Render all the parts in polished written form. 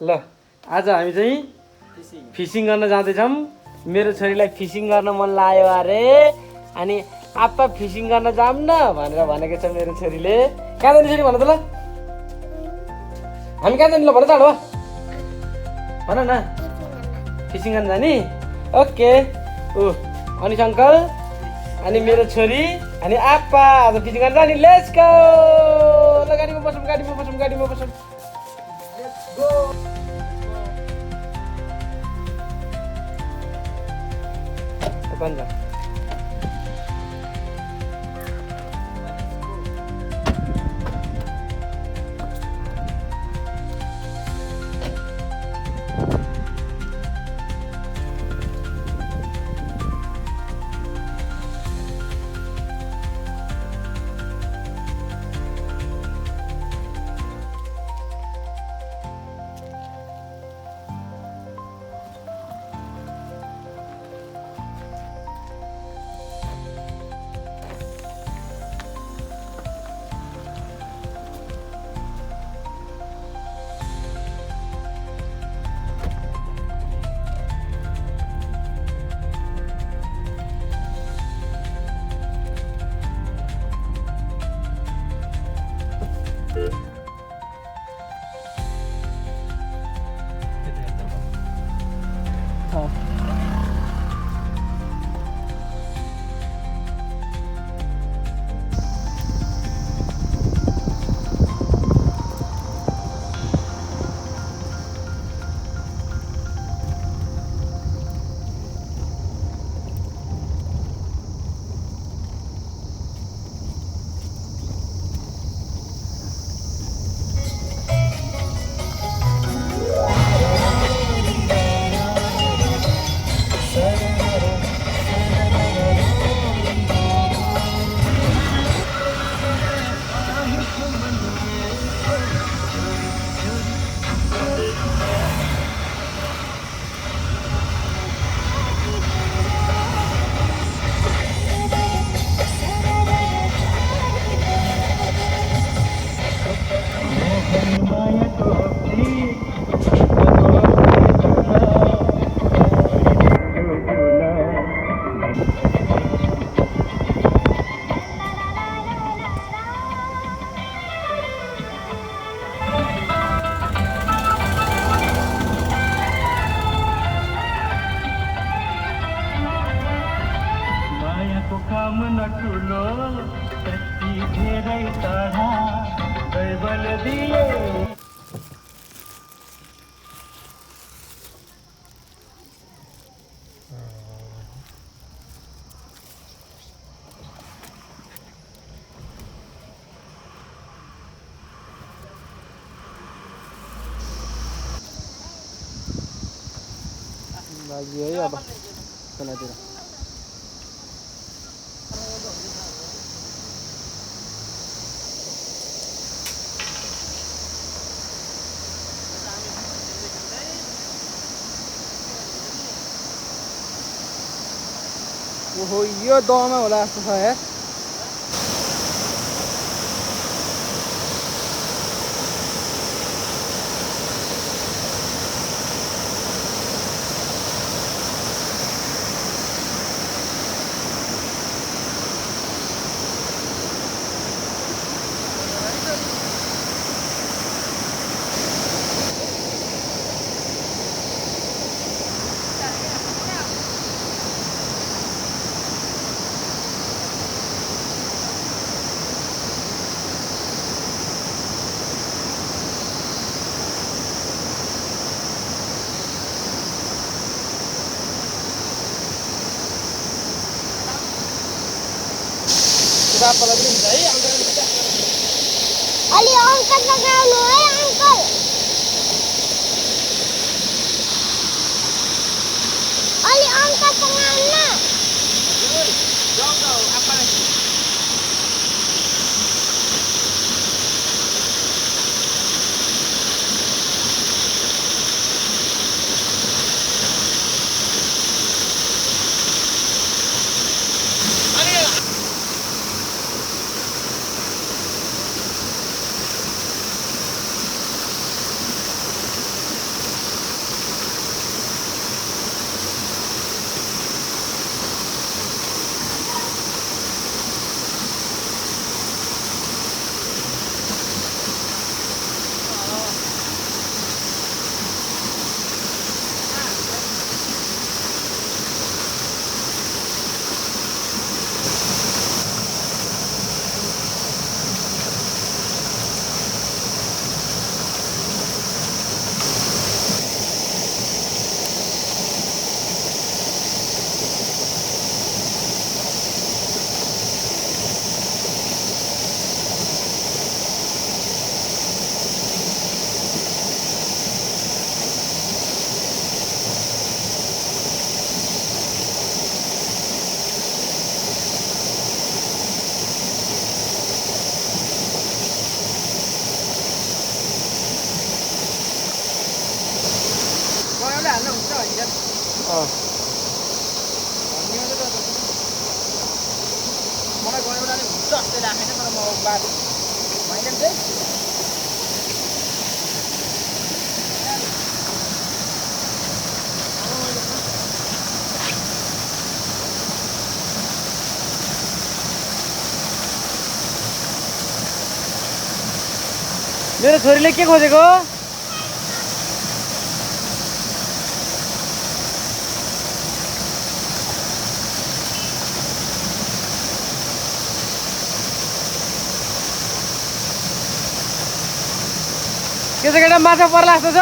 ल आज हामी चाहिँ फिसिङ गर्न जाँदैछौँ। मेरो छोरीलाई फिसिङ गर्न मन लाग्यो अरे, अनि आप्पा फिसिङ गर्न जाऊँ न भनेर भनेको छ मेरो छोरीले। कहाँ जाने छोरी भन त ल, हामी कहाँ जाने ल भन त हो भन न। फिसिङ गर्न जाने? ओके। ऊ अनिस अङ्कल अनि मेरो छोरी अनि आप्पा आज फिसिङ गर्न जाने। Let's go. ल गाडीमा बसौँ गाडीमा बसौँ गाडीमा बसौँ। Let's go. बन्द। लगी है अब खोलातिर। ओहो यो दहमा होला जस्तो छ यार। अलि अंकल लगाउनु है अंकल। अलि अंकलसँग आउनु न। अँ मलाई गएर पनि हुन्छ जस्तै राखेन तर म बात मैले चाहिँ मेरो छोरीले के खोजेको के छ केटा माछा पर्ला जस्तो छ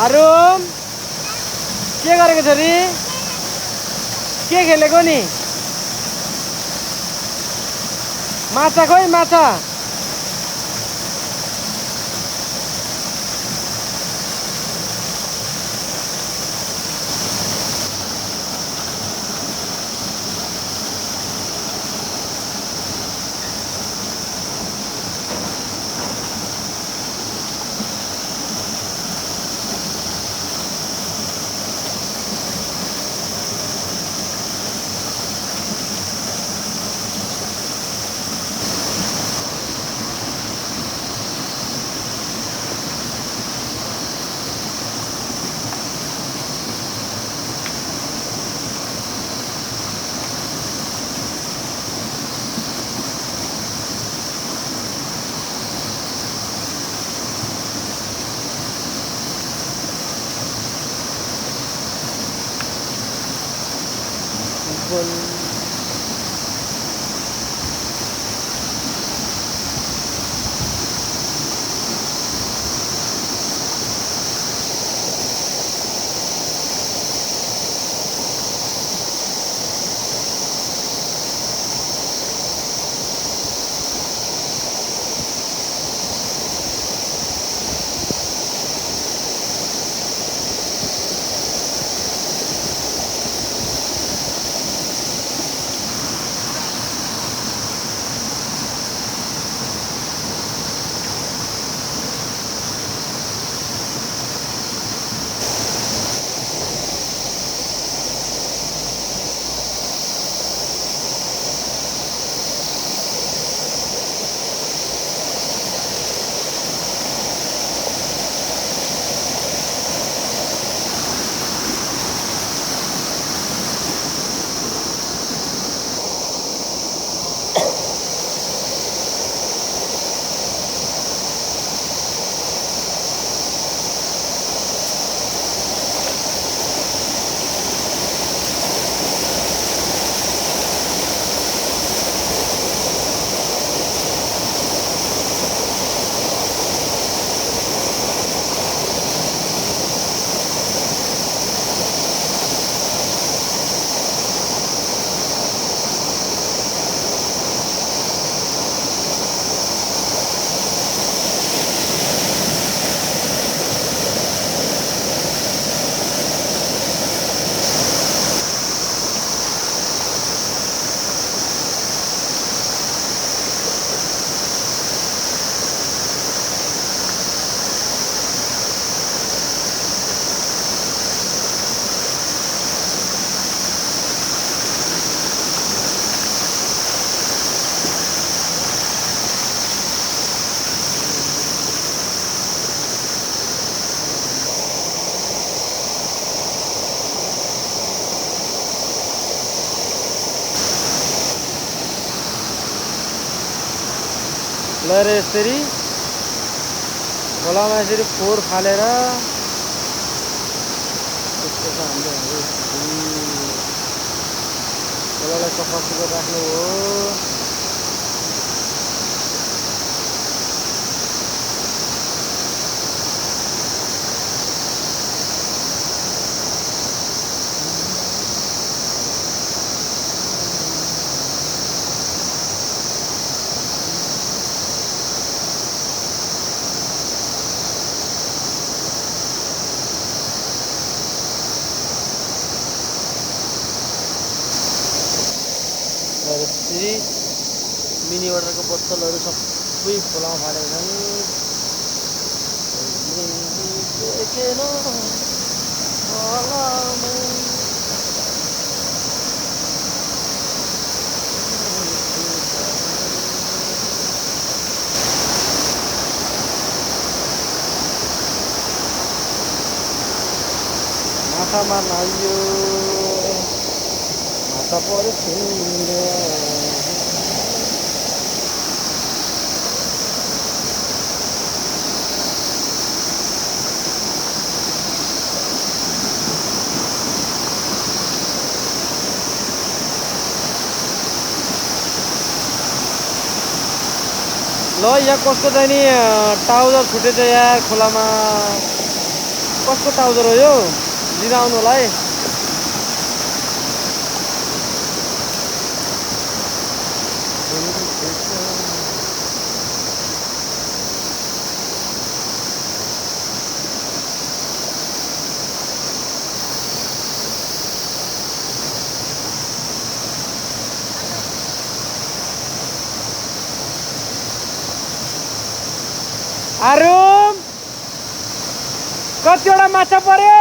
आरुम के गरेको छोरी के खेलेको नि माछा खोइ माछा ल रे यसरी खोलामा यसरी फोहोर फालेर त्यस्तो छ हामीले खोलालाई सफा सुग्घर राख्नु हो। यसरी मिनी वाटरको बोतलहरू सबै खोलामा फालेका छन्। माछा मार्न आइयो, माछा पर्यो छुइँदै। ल यहाँ कसको चाहिँ नि टाउजर छुटेछ यार खोलामा। कसको टाउजर हो यो? लिन आउनु होला है। आरुम कतिवटा माछा पर्यो?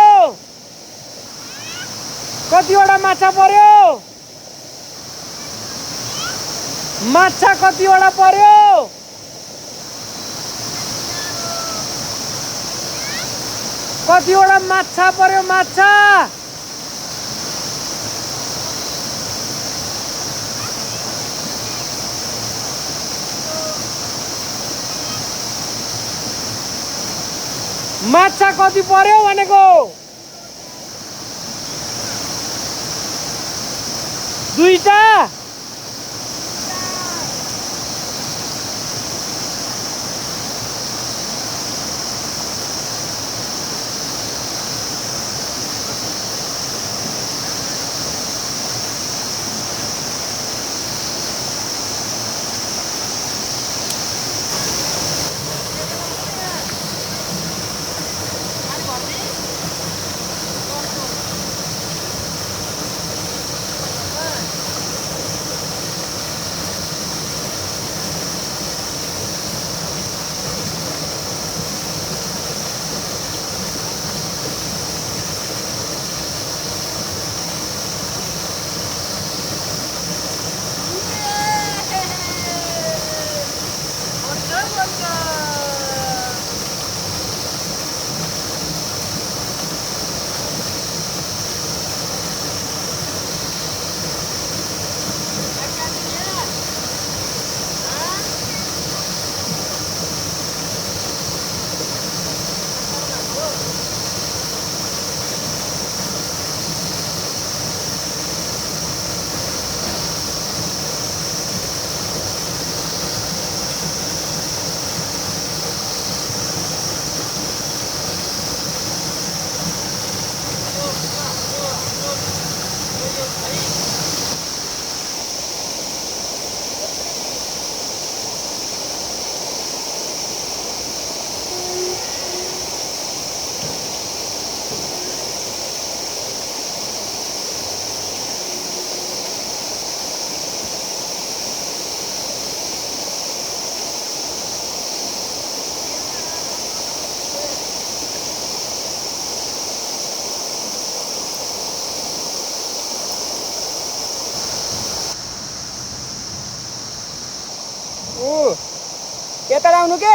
कतिवटा माछा पर्यो? माछा कतिवटा पर्यो? कतिवटा माछा पर्यो? माछा माछा कति पर्यो भनेको? दुईटा। यता आउनु के?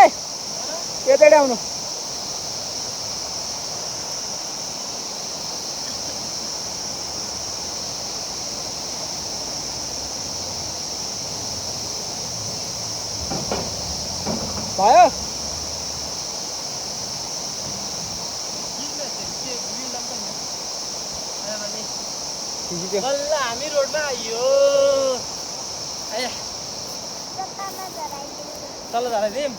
यता आउनु। भयो? बल्ल हामी रोडमा आइयो। आया तल झराइदिउँ।